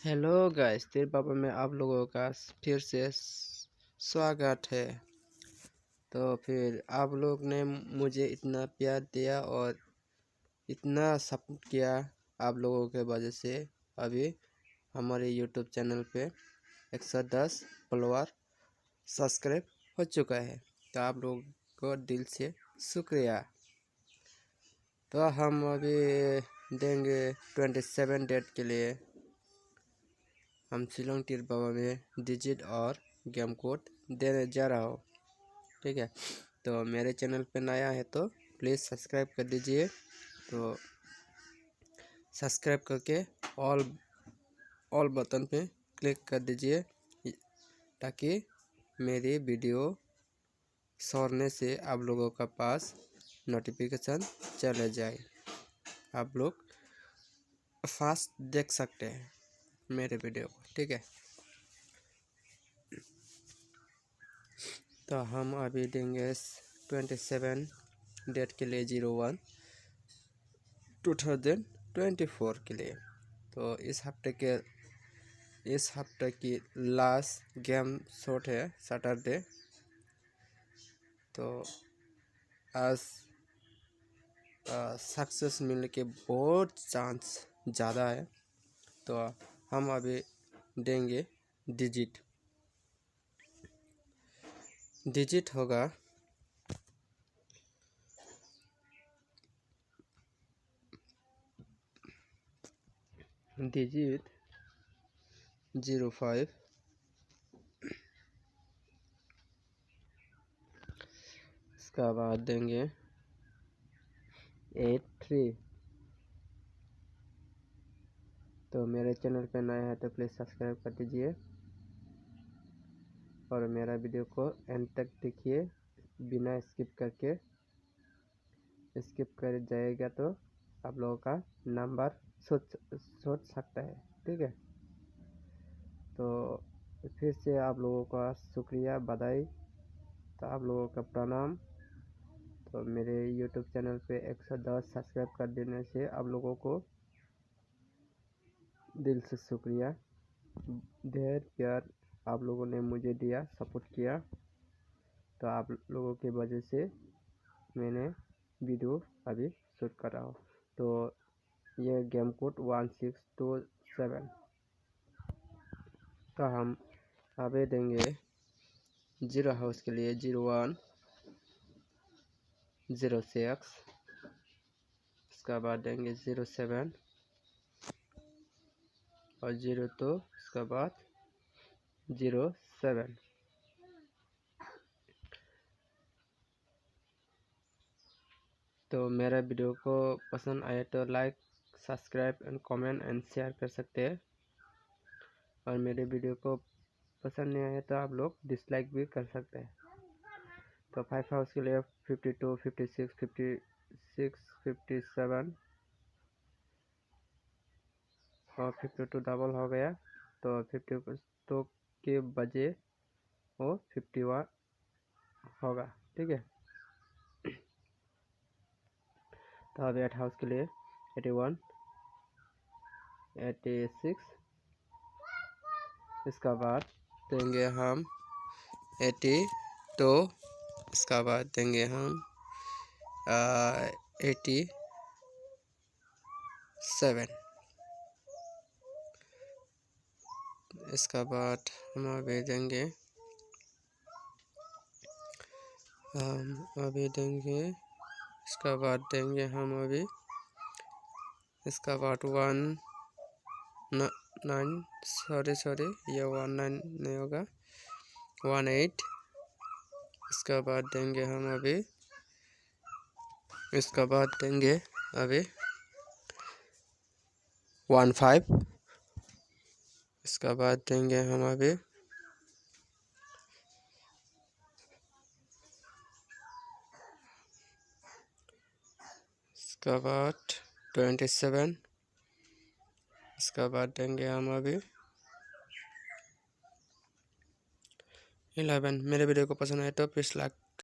Hello guys, तेरे पापा में आप लोगों का फिर से स्वागत है। तो फिर आप लोग ने मुझे इतना प्यार दिया और इतना सपोर्ट किया। आप लोगों के वजह से अभी हमारे यूट्यूब चैनल पे 110 फॉलोअर सब्सक्राइब हो चुका है। तो आप लोगों को दिल से शुक्रिया। तो हम अभी देंगे 27 डेट के लिए हम शिलोंग टीर बाबा में डिजिट और गेम कोड देने जा रहा हूँ। ठीक है, तो मेरे चैनल पे नया है तो प्लीज़ सब्सक्राइब कर दीजिए। तो सब्सक्राइब करके ऑल बटन पे क्लिक कर दीजिए ताकि मेरी वीडियो छोड़ने से आप लोगों का पास नोटिफिकेशन चले जाए। आप लोग फास्ट देख सकते हैं मेरे वीडियो को। ठीक है, तो हम अभी देंगे 27 डेट के लिए 01/2024 के लिए। तो इस हफ्ते की लास्ट गेम शॉट है सैटरडे। तो आज सक्सेस मिलने के बहुत चांस ज़्यादा है। तो हम अभी देंगे डिजिट होगा डिजिट 05, इसका बाद देंगे 83। तो मेरे चैनल पे नया है तो प्लीज़ सब्सक्राइब कर दीजिए और मेरा वीडियो को एंड तक देखिए बिना स्किप करके। स्किप कर जाएगा तो आप लोगों का नंबर सोच सकता है। ठीक है, तो फिर से आप लोगों का शुक्रिया, बधाई। तो आप लोगों का प्रणाम। तो मेरे YouTube चैनल पे 110 सब्सक्राइब कर देने से आप लोगों को दिल से शुक्रिया। ढेर प्यार आप लोगों ने मुझे दिया, सपोर्ट किया। तो आप लोगों की वजह से मैंने वीडियो अभी शूट कर रहा हूँ। तो ये गेम कोड 1627। तो हम अभी देंगे जीरो हाउस के लिए 0106। इसका बाद देंगे 07 और 02। इसका बाद 07। तो मेरा वीडियो को पसंद आए तो like, subscribe and comment and share कर सकते हैं। और मेरे वीडियो को पसंद नहीं आए तो आप लोग डिसलाइक भी कर सकते हैं। तो 5 हाउस के लिए 52, 56, 57 और 52 डबल हो गया। तो 52 के बजे वो 51 होगा। ठीक है, तो अब 8 हाउस के लिए 81, 86। इसका बाद देंगे हम 82। इसका बाद देंगे हम 87। इसका बाद हम अभी देंगे इसका बाद देंगे हम अभी इसका बाद 19। सॉरी ये 19 नहीं होगा, 18। इसका बाद देंगे हम अभी इसका बाद देंगे अभी 15। इसका बाद देंगे हम अभी इसका बाद 27। इसका बाद देंगे हम अभी 11। मेरे वीडियो को पसंद आए तो प्लीज़ लाइक